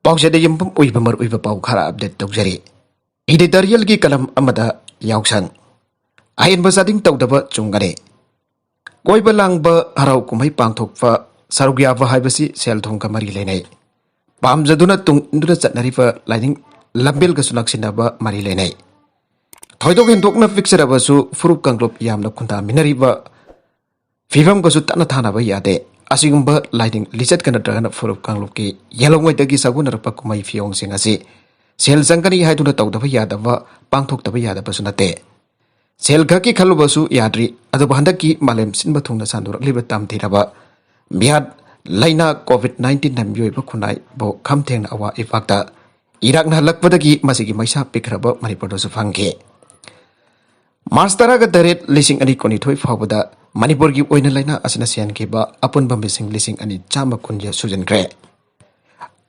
ꯄꯥꯎꯆꯦꯗ ꯌꯨꯝꯐꯝ ꯑꯣꯏꯕ ꯃꯔꯨꯑꯣꯏꯕ ꯄꯥꯎ ꯈꯔ ꯑꯞꯗꯦꯠ ꯇꯧꯖꯔꯤ꯫ ꯏꯗꯤꯇꯣꯔꯤꯌꯦꯜꯒꯤ ꯀꯂꯝ ꯑꯃꯗ ꯌꯥꯎꯁꯪ ꯑꯍꯦꯟꯕ ꯆꯥꯗꯤꯡ ꯇꯧꯗꯕ ꯆꯨꯝꯒꯅꯤ꯫ ꯀꯣꯏꯕ ꯂꯥꯡꯕ ꯍꯔꯥꯎ ꯀꯨꯝꯍꯩ ꯄꯥꯡꯊꯣꯛꯄ ꯁꯔꯨꯛ ꯌꯥꯕ ꯍꯥꯏꯕꯁꯤ ꯁꯦꯜ ꯊꯨꯝꯒ ꯃꯔꯤ ꯂꯩꯅꯩ꯫ ꯄꯥꯝꯖꯗꯨꯅ ꯇꯨꯡ ꯏꯟꯗꯨꯅ ꯆꯠꯅꯔꯤꯕ ꯂꯥꯏꯅꯤꯡ ꯂꯝꯕꯦꯜꯒꯁꯨ ꯅꯛꯁꯤꯟꯅꯕ ꯃꯔꯤ ꯂꯩꯅꯩ꯫ ꯊꯣꯏꯗꯣꯛ ꯍꯦꯟꯗꯣꯛꯅ ꯄꯤꯛꯆꯔꯕꯁꯨ ꯐꯨꯔꯨꯞ ꯀꯥꯡꯂꯨꯞ ꯌꯥꯝꯅ ꯈꯨꯟꯗꯥꯃꯤꯟꯅꯔꯤꯕ ꯐꯤꯚꯝꯒꯁꯨ ꯇꯠꯅ ꯊꯥꯅꯕ ꯌꯥꯗꯦ꯫ ꯑꯁꯤꯒꯨꯝꯕ ꯂꯥꯏꯅꯤꯡ ꯂꯤꯆꯠꯀ ꯅꯠꯇ꯭ꯔꯒꯅ ꯐꯨꯔꯨꯞ ꯀꯥꯡꯂꯨꯞꯀꯤ ꯌꯦꯜꯂꯣꯡꯉꯩꯗꯒꯤ ꯁꯥꯒꯣꯟꯅꯔꯛꯄ ꯀꯨꯝꯍꯩ ꯐꯤꯌꯣꯡꯁꯤꯡ ꯑꯁꯤ ꯁꯦꯜ ꯆꯪꯒꯅꯤ ꯍꯥꯏꯗꯨꯅ ꯇꯧꯗꯕ ꯌꯥꯗꯕ ꯄꯥꯡꯊꯣꯛꯇꯕ ꯌꯥꯗꯕꯁꯨ ꯅꯠꯇꯦ꯫ ꯁꯦꯜ ꯈꯛꯀꯤ ꯈꯜꯂꯨꯕꯁꯨ ꯌꯥꯗ꯭ꯔꯤ, ꯑꯗꯨꯕꯨ ꯍꯟꯗꯛꯀꯤ ꯃꯥꯂꯦꯝ ꯁꯤꯟꯕ ꯊꯨꯡꯅ ꯁꯟꯗꯣꯔꯛꯂꯤꯕ ꯇꯝꯊꯤꯔꯕ ꯃꯤꯌꯥꯠ ꯂꯩꯅꯥ ꯀꯣꯚꯤꯗ-19ꯅ ꯃꯤꯑꯣꯏꯕ ꯈꯨꯟꯅꯥꯏꯕꯨ ꯈꯝ ꯊꯦꯡꯅ ꯑꯋꯥ ꯏꯄꯥꯛꯇ ꯏꯔꯥꯛꯅꯍꯜꯂꯛꯄꯗꯒꯤ ꯃꯁꯤꯒꯤ ꯃꯩꯁꯥ ꯄꯤꯛꯈ꯭ꯔꯕ ꯃꯅꯤꯄꯨꯔꯗꯁꯨ ꯐꯪꯈꯤ꯫ ꯃꯥꯔꯆ 18 ꯐꯥꯎꯕꯗ ꯃꯅꯤꯄꯨꯔꯒꯤ ꯑꯣꯏꯅ ꯂꯩꯅꯥ ꯑꯁꯤꯅ ꯁꯤꯍꯟꯈꯤꯕ ꯑꯄꯨꯟꯕ ꯃꯤꯁꯤꯡ 2,110 ꯁꯨꯖꯟꯈ꯭ꯔꯦ꯫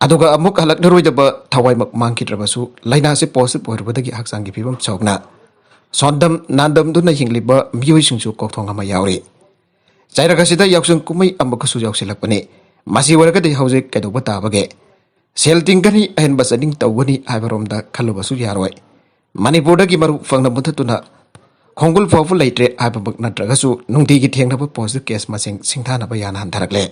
ꯑꯗꯨꯒ ꯑꯃꯨꯛ ꯍꯜꯂꯛꯅꯔꯣꯏꯗꯕ ꯊꯋꯥꯏꯃꯛ ꯃꯥꯡꯈꯤꯗ꯭ꯔꯕꯁꯨ ꯂꯩꯅꯥꯁꯤ ꯄꯣꯖꯤꯇꯤꯚ ꯑꯣꯏꯔꯨꯕꯗꯒꯤ ꯍꯛꯆꯥꯡꯒꯤ ꯐꯤꯕꯝ ꯁꯣꯛꯅ ꯁꯣꯟꯗꯝ ꯅꯥꯟꯗꯝꯗꯨꯅ ꯍꯤꯡꯂꯤꯕ ꯃꯤꯑꯣꯏꯁꯤꯡꯁꯨ ꯀꯣꯛꯊꯣꯡ ꯑꯃ ꯌꯥꯎꯔꯤ꯫ ꯆꯩꯔꯛ ꯑꯁꯤꯗ ꯌꯥꯎꯁꯪ ꯀꯨꯝꯍꯩ ꯑꯃꯨꯛꯀꯁꯨ ꯌꯥꯎꯁꯤꯜꯂꯛꯄꯅꯤ꯫ ꯃꯁꯤ ꯑꯣꯏꯔꯒꯗꯤ ꯍꯧꯖꯤꯛ ꯀꯩꯗꯧꯕ ꯇꯥꯕꯒꯦ? ꯁꯦꯜ ꯇꯤꯡꯒꯅꯤ, ꯑꯍꯦꯟꯕ ꯆꯥꯗꯤꯡ ꯇꯧꯒꯅꯤ ꯍꯥꯏꯕꯔꯣꯝꯗ ꯈꯜꯂꯨꯕꯁꯨ ꯌꯥꯔꯣꯏ꯫ ꯃꯅꯤꯄꯨꯔꯗꯒꯤ ꯃꯔꯨ ꯐꯪꯅ ꯃꯨꯠꯊꯠꯇꯨꯅ ꯈꯣꯡꯒꯨꯜ ꯐꯥꯎꯕ ꯂꯩꯇ꯭ꯔꯦ ꯍꯥꯏꯕꯃꯛ ꯅꯠꯇ꯭ꯔꯒꯁꯨ ꯅꯨꯡꯇꯤꯒꯤ ꯊꯦꯡꯅꯕ ꯄꯣꯖꯤꯇꯤꯚ ꯀꯦꯁ ꯃꯁꯤꯡ ꯁꯤꯡꯊꯥꯅꯕ ꯌꯥꯅ ꯍꯟꯊꯔꯛꯂꯦ꯫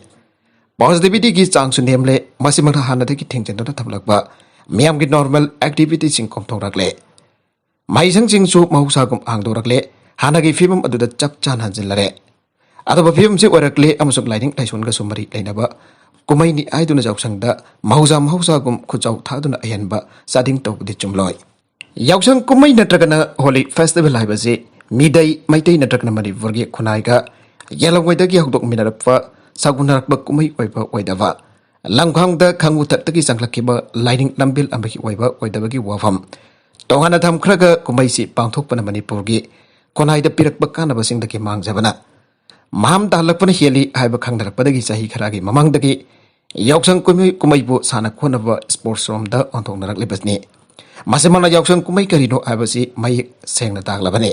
ꯄꯣꯖꯤꯇꯤꯚꯤꯇꯤꯒꯤ ꯆꯥꯡꯁꯨ ꯅꯦꯝꯂꯦ꯫ ꯃꯁꯤꯃꯛꯅ ꯍꯥꯟꯅꯗꯒꯤ ꯊꯤꯡꯖꯤꯟꯗꯨꯅ ꯊꯝꯂꯛꯄ ꯃꯤꯌꯥꯝꯒꯤ ꯅꯣꯔꯃꯦꯜ ꯑꯦꯛꯇꯤꯚꯤꯇꯤꯁꯤꯡ ꯀꯣꯝꯊꯣꯔꯛꯂꯦ꯫ ꯃꯍꯩꯁꯪꯁꯤꯡꯁꯨ ꯃꯍꯧꯁꯥꯒꯨꯝ ꯍꯥꯡꯗꯣꯔꯛꯂꯦ꯫ ꯍꯥꯟꯅꯒꯤ ꯐꯤꯕꯝ ꯑꯗꯨꯗ ꯆꯞ ꯆꯥꯅ ꯍꯟꯖꯤꯜꯂꯔꯦ꯫ ꯑꯗꯨꯕꯨ ꯐꯤꯕꯝꯁꯤ ꯑꯣꯏꯔꯛꯂꯦ ꯑꯃꯁꯨꯡ ꯂꯥꯏꯅꯤꯡ ꯂꯥꯏꯁꯣꯟꯒꯁꯨ ꯃꯔꯤ ꯂꯩꯅꯕ ꯀꯨꯝꯍꯩꯅꯤ ꯍꯥꯏꯗꯨꯅ ꯌꯥꯎꯁꯪꯗ ꯃꯍꯧꯁꯥꯒꯨꯝ ꯈꯨꯆꯥꯎ ꯊꯥꯗꯨꯅ ꯑꯍꯦꯟꯕ ꯆꯥꯗꯤꯡ ꯇꯧꯕꯗꯤ ꯆꯨꯝꯂꯣꯏ꯫ ꯌꯥꯎꯁꯪ ꯀꯨꯝꯍꯩ ꯅꯠꯇ꯭ꯔꯒꯅ ꯍꯣꯂꯤ ꯐꯦꯁꯇꯤꯚꯦꯜ ꯍꯥꯏꯕꯁꯤ ꯃꯤꯇꯩ ꯃꯩꯇꯩ ꯅꯠꯇ꯭ꯔꯒꯅ ꯃꯅꯤꯄꯨꯔꯒꯤ ꯈꯨꯟꯅꯥꯏꯒ ꯌꯦꯜꯂꯣꯡꯉꯩꯗꯒꯤ ꯍꯧꯗꯣꯛꯃꯤꯟꯅꯔꯛꯄ ꯁꯥꯒꯣꯟꯅꯔꯛꯄ ꯀꯨꯝꯍꯩ ꯑꯣꯏꯕ ꯑꯣꯏꯗꯕ, ꯂꯝꯈꯥꯡꯗ ꯈꯪꯉꯨꯊꯠꯇꯒꯤ ꯆꯪꯂꯛꯈꯤꯕ ꯂꯥꯏꯅꯤꯡ ꯂꯝꯕꯦꯜ ꯑꯃꯒꯤ ꯑꯣꯏꯕ ꯑꯣꯏꯗꯕꯒꯤ ꯋꯥꯐꯝ ꯇꯣꯉꯥꯟꯅ ꯊꯝꯈ꯭ꯔꯒ ꯀꯨꯝꯍꯩꯁꯤ ꯄꯥꯡꯊꯣꯛꯄꯅ ꯃꯅꯤꯄꯨꯔꯒꯤ ꯈꯨꯟꯅꯥꯏꯗ ꯄꯤꯔꯛꯄ ꯀꯥꯟꯅꯕꯁꯤꯡꯗꯒꯤ ꯃꯥꯡꯖꯕꯅ ꯃꯍꯥꯝ ꯇꯥꯍꯜꯂꯛꯄꯅ ꯍꯦꯜꯂꯤ ꯍꯥꯏꯕ ꯈꯪꯅꯔꯛꯄꯗꯒꯤ ꯆꯍꯤ ꯈꯔꯒꯤ ꯃꯃꯥꯡꯗꯒꯤ ꯌꯥꯎꯁꯪ ꯀꯨꯝꯍꯩꯕꯨ ꯁꯥꯟꯅ ꯈꯣꯠꯅꯕ ꯁ꯭ꯄꯣꯔꯠꯁꯔꯣꯝꯗ ꯑꯣꯟꯊꯣꯛꯅꯔꯛꯂꯤꯕꯅꯤ꯫ ꯃꯁꯤꯃꯛꯅ ꯌꯥꯎꯁꯪ ꯀꯨꯝꯍꯩ ꯀꯔꯤꯅꯣ ꯍꯥꯏꯕꯁꯤ ꯃꯌꯦꯛ ꯁꯦꯡꯅ ꯇꯥꯛꯂꯕꯅꯤ꯫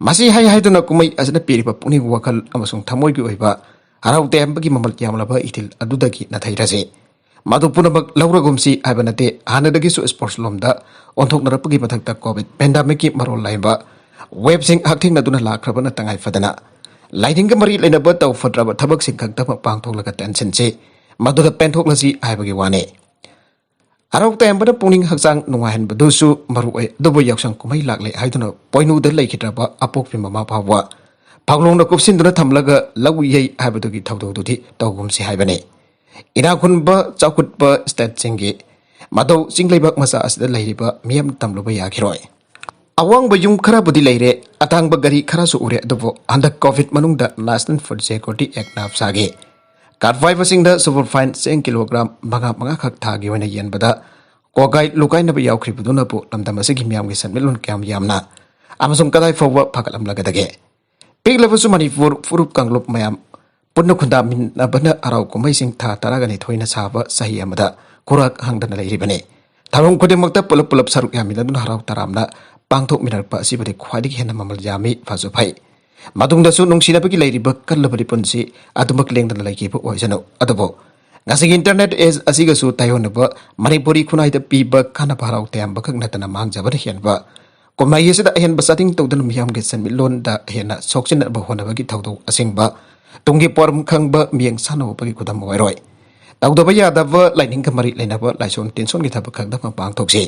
ꯃꯁꯤ ꯍꯥꯏꯗꯨꯅ ꯀꯨꯝꯍꯩ ꯑꯁꯤꯅ ꯄꯤꯔꯤꯕ ꯄꯨꯛꯅꯤꯡ ꯋꯥꯈꯜ ꯑꯃꯁꯨꯡ ꯊꯃꯣꯏꯒꯤ ꯑꯣꯏꯕ ꯍꯔꯥꯎ ꯇꯌꯥꯝꯕꯒꯤ ꯃꯃꯜ ꯌꯥꯝꯂꯕ ꯏꯊꯤꯜ ꯑꯗꯨꯗꯒꯤ ꯅꯥꯊꯩꯔꯁꯤ꯫ ꯃꯗꯨ ꯄꯨꯝꯅꯃꯛ ꯂꯧꯔꯒꯨꯝꯁꯤ ꯍꯥꯏꯕ ꯅꯠꯇꯦ꯫ ꯍꯥꯟꯅꯗꯒꯤꯁꯨ ꯁ꯭ꯄꯣꯔꯠꯁ ꯂꯣꯝꯗ ꯑꯣꯟꯊꯣꯛꯅꯔꯛꯄꯒꯤ ꯃꯊꯛꯇ ꯀꯣꯚꯤꯗ ꯄꯦꯟꯗꯥꯃꯤꯛꯀꯤ ꯃꯔꯣꯜ ꯂꯩꯕ ꯋꯦꯕꯁꯤꯡ ꯍꯛꯊꯦꯡꯅꯗꯨꯅ ꯂꯥꯛꯈ꯭ꯔꯕꯅ ꯇꯉꯥꯏ ꯐꯗꯅ ꯂꯥꯏꯅꯤꯡꯒ ꯃꯔꯤ ꯂꯩꯅꯕ ꯇꯧ ꯐꯠꯇ꯭ꯔꯕ ꯊꯕꯛꯁꯤꯡ ꯈꯛꯇꯃꯛ ꯄꯥꯡꯊꯣꯛꯂꯒ ꯇꯦꯟꯁꯟꯁꯤ ꯃꯗꯨꯗ ꯄꯦꯟꯊꯣꯛꯂꯁꯤ ꯍꯥꯏꯕꯒꯤ ꯋꯥꯅꯤ꯫ ꯍꯔꯥꯎ ꯇꯌꯥꯝꯕꯅ ꯄꯨꯛꯅꯤꯡ ꯍꯛꯆꯥꯡ ꯅꯨꯡꯉꯥꯏꯍꯟꯕꯗꯨꯁꯨ ꯃꯔꯨ ꯑꯣꯏ꯫ ꯑꯗꯨꯕꯨ ꯌꯥꯎꯁꯪ ꯀꯨꯝꯍꯩ ꯂꯥꯛꯂꯦ ꯍꯥꯏꯗꯨꯅ ꯄꯣꯏꯅꯨꯗ ꯂꯩꯈꯤꯗ꯭ꯔꯕ ꯑꯄꯣꯛꯄꯤ ꯃꯃꯥ ꯐꯥꯎꯕ ꯐꯥꯎꯂꯣꯡꯅ ꯀꯨꯞꯁꯤꯟꯗꯨꯅ ꯊꯝꯂꯒ ꯂꯧ ꯌꯩ ꯍꯥꯏꯕꯗꯨꯒꯤ ꯊꯧꯗꯧꯗꯨꯗꯤ ꯇꯧꯒꯨꯝꯁꯤ ꯍꯥꯏꯕꯅꯤ꯫ ꯏꯅꯥꯈꯨꯟꯕ ꯆꯥꯎꯈꯠꯄ ꯁ꯭ꯇꯦꯠꯁꯤꯡꯒꯤ ꯃꯇꯧ ꯆꯤꯡꯂꯩꯕꯥꯛ ꯃꯆꯥ ꯑꯁꯤꯗ ꯂꯩꯔꯤꯕ ꯃꯤꯌꯥꯝ ꯇꯝꯂꯨꯕ ꯌꯥꯈꯤꯔꯣꯏ꯫ ꯑꯋꯥꯡꯕ ꯌꯨꯝ ꯈꯔꯕꯨꯗꯤ ꯂꯩꯔꯦ, ꯑꯇꯥꯡꯕ ꯒꯥꯔꯤ ꯈꯔꯁꯨ ꯎꯔꯦ, ꯑꯗꯨꯕꯨ ꯍꯟꯗꯛ ꯀꯣꯚꯤꯗ ꯃꯅꯨꯡꯗ ꯅꯦꯁꯅꯦꯜ ꯐꯨꯗ ꯁꯦꯀ꯭ꯌꯨꯔꯤꯇꯤ ꯑꯦꯛꯠꯅ ꯍꯞꯁꯥꯒꯤ ꯀꯥꯔꯗ ꯄꯥꯏꯕꯁꯤꯡꯗ ꯁꯨꯄꯔꯐꯥꯏꯟ ꯆꯦꯡ ꯀꯤꯂꯣꯒ꯭ꯔꯥꯝ 5 ꯈꯛ ꯊꯥꯒꯤ ꯑꯣꯏꯅ ꯌꯦꯟꯕꯗ ꯀꯣꯒꯥꯏ ꯂꯨꯀꯥꯏꯅꯕ ꯌꯥꯎꯈ꯭ꯔꯤꯕꯗꯨꯅꯕꯨ ꯂꯝꯗꯝ ꯑꯁꯤꯒꯤ ꯃꯤꯌꯥꯝꯒꯤ ꯁꯦꯟꯃꯤꯠꯂꯣꯟ ꯀꯌꯥꯝ ꯌꯥꯝꯅ ꯑꯃꯁꯨꯡ ꯀꯗꯥꯏ ꯐꯥꯎꯕ ꯐꯒꯠꯂꯝꯂꯒꯗꯒꯦ? ꯄꯤꯛꯂꯕꯁꯨ ꯃꯅꯤꯄꯨꯔ ꯐꯨꯔꯨꯞ ꯀꯥꯡꯂꯨꯞ ꯃꯌꯥꯝ ꯄꯨꯟꯅ ꯈꯨꯟꯗꯥꯃꯤꯟꯅꯕꯅ ꯍꯔꯥꯎ ꯀꯨꯝꯍꯩꯁꯤꯡ ꯊꯥ 12ꯅ ꯁꯥꯕ ꯆꯍꯤ ꯑꯃꯗ ꯈꯨꯔꯥꯛ ꯍꯪꯗꯅ ꯂꯩꯔꯤꯕꯅꯤ꯫ ꯊꯧꯔꯝ ꯈꯨꯗꯤꯡꯃꯛꯇ ꯄꯨꯂꯞ ꯁꯔꯨꯛ ꯌꯥꯃꯤꯟꯅꯗꯨꯅ ꯍꯔꯥꯎ ꯇꯔꯥꯝꯅ ꯄꯥꯡꯊꯣꯛꯃꯤꯟꯅꯔꯛꯄ ꯑꯁꯤꯕꯨꯗꯤ ꯈ꯭ꯋꯥꯏꯗꯒꯤ ꯍꯦꯟꯅ ꯃꯃꯜ ꯌꯥꯝꯃꯤ, ꯐꯁꯨ ꯐꯩ꯫ ꯃꯇꯨꯡꯗꯁꯨ ꯅꯨꯡꯁꯤꯅꯕꯒꯤ ꯂꯩꯔꯤꯕ ꯀꯜꯂꯕꯗꯤ ꯄꯨꯟꯁꯤ ꯑꯗꯨꯃꯛ ꯂꯦꯡꯗꯅ ꯂꯩꯈꯤꯕ ꯑꯣꯏꯁꯅꯨ꯫ ꯑꯗꯨꯕꯨ ꯉꯁꯤꯒꯤ ꯏꯟꯇꯔꯅꯦꯠ ꯑꯦꯖ ꯑꯁꯤꯒꯁꯨ ꯇꯥꯏꯌꯣꯟꯅꯕ ꯃꯅꯤꯄꯨꯔꯤ ꯈꯨꯟꯅꯥꯏꯗ ꯄꯤꯕ ꯀꯥꯟꯅꯕ ꯍꯔꯥꯎ ꯇꯌꯥꯝꯕꯈꯛ ꯅꯠꯇꯅ ꯃꯥꯡꯖꯕꯅ ꯍꯦꯟꯕ ꯀꯨꯝꯍꯩ ꯑꯁꯤꯗ ꯑꯍꯦꯟꯕ ꯆꯥꯗꯤꯡ ꯇꯧꯗꯨꯅ ꯃꯤꯌꯥꯝꯒꯤ ꯁꯦꯟꯃꯤꯠꯂꯣꯟꯗ ꯍꯦꯟꯅ ꯁꯣꯛꯆꯤꯟꯅꯕ ꯍꯣꯠꯅꯕꯒꯤ ꯊꯧꯗꯧ ꯑꯁꯦꯡꯕ ꯇꯨꯡꯒꯤ ꯄꯣꯔꯝ ꯈꯪꯕ ꯃꯤꯠꯌꯦꯡ ꯁꯥꯟꯅꯕꯒꯤ ꯈꯨꯗꯝ ꯑꯣꯏꯔꯣꯏ꯫ ꯇꯧꯗꯕ ꯌꯥꯗꯕ ꯂꯥꯏꯅꯤꯡꯒ ꯃꯔꯤ ꯂꯩꯅꯕ ꯂꯥꯏꯁꯣꯟ ꯇꯤꯟꯁꯣꯟꯒꯤ ꯊꯕꯛ ꯈꯛꯇꯃꯛ ꯄꯥꯡꯊꯣꯛꯁꯤ꯫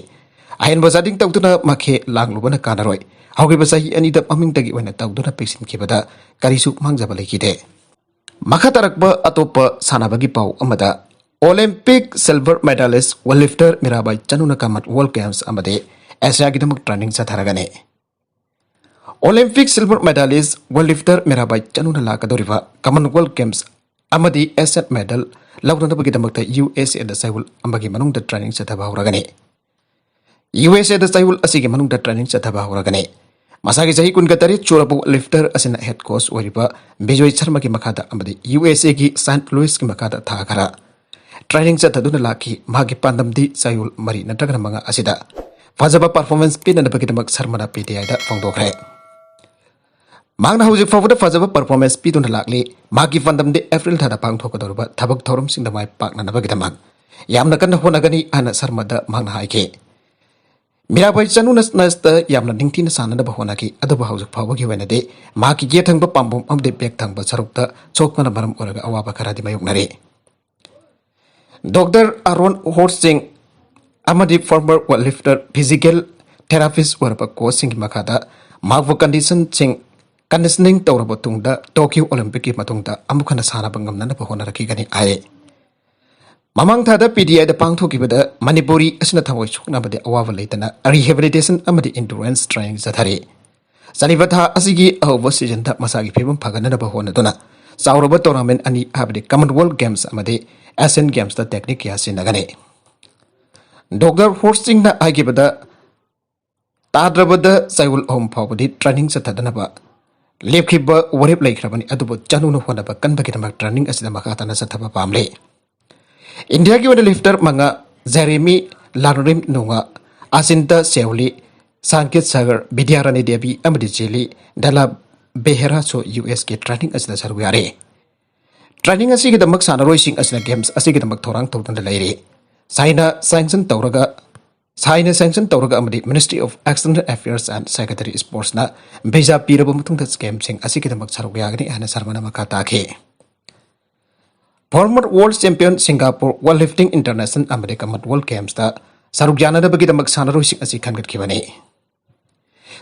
ꯑꯍꯦꯟꯕ ꯆꯥꯗꯤꯡ ꯇꯧꯗꯨꯅ ꯃꯈꯦ ꯂꯥꯡꯂꯨꯕꯅ ꯀꯥꯟꯅꯔꯣꯏ꯫ ꯍꯧꯈꯤꯕ ꯆꯍꯤ 2ꯗ ꯃꯃꯤꯡꯇꯒꯤ ꯑꯣꯏꯅ ꯇꯧꯗꯨꯅ ꯄꯤꯛꯁꯤꯟꯈꯤꯕꯗ ꯀꯔꯤꯁꯨ ꯃꯥꯡꯖꯕ ꯂꯩꯈꯤꯗꯦ꯫ ꯃꯈꯥ ꯇꯥꯔꯛꯄ ꯑꯇꯣꯞꯄ ꯁꯥꯟꯅꯕꯒꯤ ꯄꯥꯎ ꯑꯃꯗ Olympic silver medallist weightlifter Mirabai ꯆꯅꯨꯅ ꯀꯃꯟꯋꯦꯜꯊ ꯒꯦꯝꯁ ꯑꯃꯗꯤ ꯑꯦꯁꯤꯌꯥꯒꯤꯗꯃꯛ ꯇ꯭ꯔꯦꯅꯤꯡ ꯆꯠꯊꯔꯒꯅꯤ꯫ Olympic silver medallist weightlifter Mirabai ꯆꯅꯨꯅ ꯂꯥꯛꯀꯗꯧꯔꯤꯕ ꯀꯃꯟꯋꯦꯜꯊ ꯒꯦꯝꯁ ꯑꯃꯗꯤ ꯑꯦꯁꯤꯌꯥꯟ ꯃꯦꯗꯜ ꯂꯧꯅꯅꯕꯒꯤꯗꯃꯛꯇ USA ꯆꯌꯣꯜ ꯑꯃꯒꯤ ꯃꯅꯨꯡꯗ ꯇ꯭ꯔꯦꯅꯤꯡ ꯆꯠꯊꯕ ꯍꯧꯔꯒꯅꯤ꯫ USA ꯆꯌꯣꯜ ꯑꯁꯤꯒꯤ ꯃꯅꯨꯡꯗ ꯇ꯭ꯔꯦꯅꯤꯡ ꯆꯠꯊꯕ ꯍꯧꯔꯒꯅꯤ꯫ ꯃꯁꯥꯒꯤ ꯆꯍꯤ 28 ꯁꯨꯔꯕ ꯋꯦꯠꯂꯤꯐꯇꯔ ꯑꯁꯤꯅ ꯍꯦꯗ ꯀꯣꯆ ꯑꯣꯏꯔꯤꯕ ꯕꯤꯖꯣꯏ ꯁꯔꯃꯒꯤ ꯃꯈꯥꯗ ꯑꯃꯗꯤ USAꯒꯤ ꯁꯦꯟꯠ ꯂꯨꯏꯁꯀꯤ ꯃꯈꯥꯗ ꯊꯥ ꯈꯔ ꯇ꯭ꯔꯦꯅꯤꯡ ꯆꯠꯊꯗꯨꯅ ꯂꯥꯛꯈꯤ꯫ ꯃꯍꯥꯛꯀꯤ ꯄꯥꯟꯗꯝꯗꯤ ꯆꯌꯣꯜ 3 ꯅꯠꯇ꯭ꯔꯒꯅ 5 ꯑꯁꯤꯗ ꯐꯖꯕ ꯄꯔꯐꯣꯔꯃꯦꯟꯁ ꯄꯤꯅꯅꯕꯒꯤꯗꯃꯛ ꯁꯔꯃꯅ PTIꯗ ꯐꯣꯡꯗꯣꯛꯈ꯭ꯔꯦ꯫ ꯃꯍꯥꯛꯅ ꯍꯧꯖꯤꯛ ꯐꯥꯎꯕꯗ ꯐꯖꯕ ꯄꯔꯐꯣꯔꯃꯦꯟꯁ ꯄꯤꯗꯨꯅ ꯂꯥꯛꯂꯤ꯫ ꯃꯍꯥꯛꯀꯤ ꯄꯥꯟꯗꯝꯗꯤ ꯑꯦꯄ꯭ꯔꯤꯜ ꯊꯥꯗ ꯄꯥꯡꯊꯣꯛꯀꯗꯧꯔꯤꯕ ꯊꯕꯛ ꯊꯧꯔꯝꯁꯤꯡꯗ ꯃꯥꯏ ꯄꯥꯛꯅꯅꯕꯒꯤꯗꯃꯛ yamna kan honagani ana sarmada mangna haike mirabai chanu nasta yamna ningtin sana da bahona ki adu bahawjuk phawa gi wena de ma ki ge thang ba pambum am de pek thang ba sarukta chokna maram oraga awa ba karadi mayuk nare Dr. Aaron Horsing amadi former weightlifter physical therapist warpa coaching makada magwa conditioning tawraba tungda Tokyo Olympic ki matungda amukhana sana bangam na bahona rakhi gani ai Mamang thada PDI da pangthokibada Manipuri asna thawai chukna bade awawa leitana rehabilitation amadi endurance training zathari Sanivatha asigi awwa season da masagi phibam phagana ba hona dona sauraba tournament ani habde Commonwealth Games amade Asian Games da technique ya sinagane Dr. Horsing na agibada tadrabada saul home phawdi training zathadana ba lepkhiba warep laikhrabani adubo chanu no hona ba kanba kidamak training asida makata na sathaba pamle India ki wada lifter manga Jeremy Lanurim nunga Asinta Seuli Sankit Sagar Bidyarani Devi Amadi Jeli Dala Behera so US ke training asna sarwiare Training asigi da mak sana roising asna games asigi da mak thorang tawtan da Leire Saina sanction tawraga amadi Ministry of External Affairs and Secretary Sports na beja piraba mutung da games sing asigi da mak sarwiagani ana sarmana makata ke Former World Champion Singapore Weightlifting International America World Games da Sarukjana da bagi da magsana roising asi khangat kibane.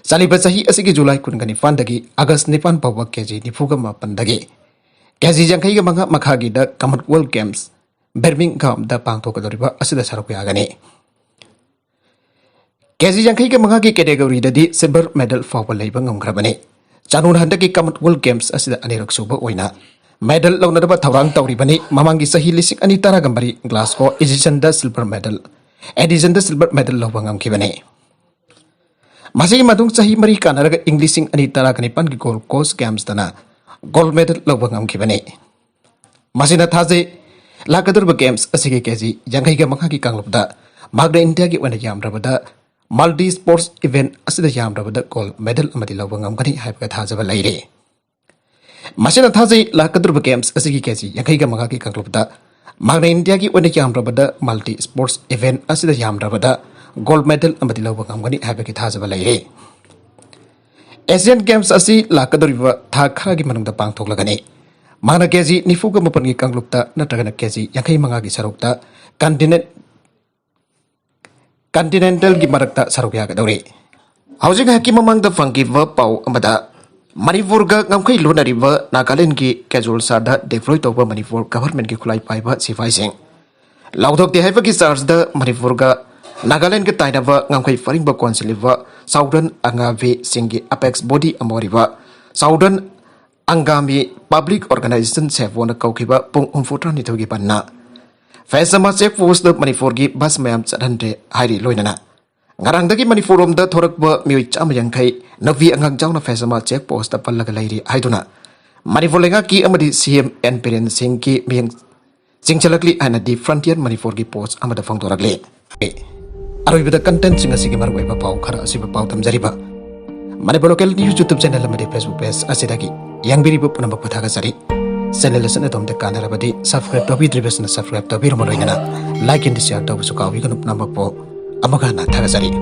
Saliba sahi asigi July kun gani fandagi August nipan pawa keji nifuga mapandagi. Keji jangkai ga manga makhagi da Commonwealth Games Birmingham da pangto kadoriba asida sarukya gani. Keji jangkai ga manga ki category da di silver medal fawa leiba ngamgrabane. Chanun handagi Commonwealth Games asida anirak suba oina. Medal launa dapat thawrang tawribani mamangi sahi lisik ani tara gambari Glasgow edition da silver medal lawangam kibane masih madung sahi mari kanaraga Englising ani tara kanipan ki Gold Coast Games dana gold medal lawangam kibane masih na thaje lakadur games asige keji jangai ga makha ki kanglupda magda India ki wana yam rabada multi sports event asida yam rabada gold medal amadi lawangam kani haibga thajaba Leire Masina Thazi Lakadur Games asigi keji yakai ga magaki kanglupda magna India ki wani yam rabada multi sports event asida yam rabada gold medal amadi lawba ngamgani habaki thajaba Leire Asian Games asi Lakadur tha khara gi manungda pangthoklagani magna keji nifuga mapan gi kanglupta natragana keji yakai mangagi sarukta continental gi marakta sarukya ga dawre Housing haki mamangda fangiva pau amada Manipur ga ngamkai luna riba Nagaland ki casual sada deploy toba Manipur government ki khulai paiba sifai sing laudok de haifa ki stars da Manipur ga Nagaland ki tainaba ngamkai faring ba council ba Southern Angami singi apex body amoriba Southern Angami public organization sevona kaukiba Pung umfutra ni thogi panna Phesama check post da Manipur gi bas mayam chadande hairi loinana Ngarang dagi Manipur da thorak ba miui cham yangkai navi angang jauna Phesama check post da pallaga Leire haiduna Manipur lenga ki amadi CM and parent sing ki miyang singchalakli ana di frontier Manipur gi post amada fangdoragle aroi bida content singa sige marwai ba pau khara asiba pau tamjariba Manipur local news YouTube channel amadi Facebook page asidagi yangbiri bu punamba pathaga sari channel asana tomde kanarabadi subscribe tobi dribesna subscribe tobi romoina like and share tobi sukawi kanu punamba po Amagana Tagasari.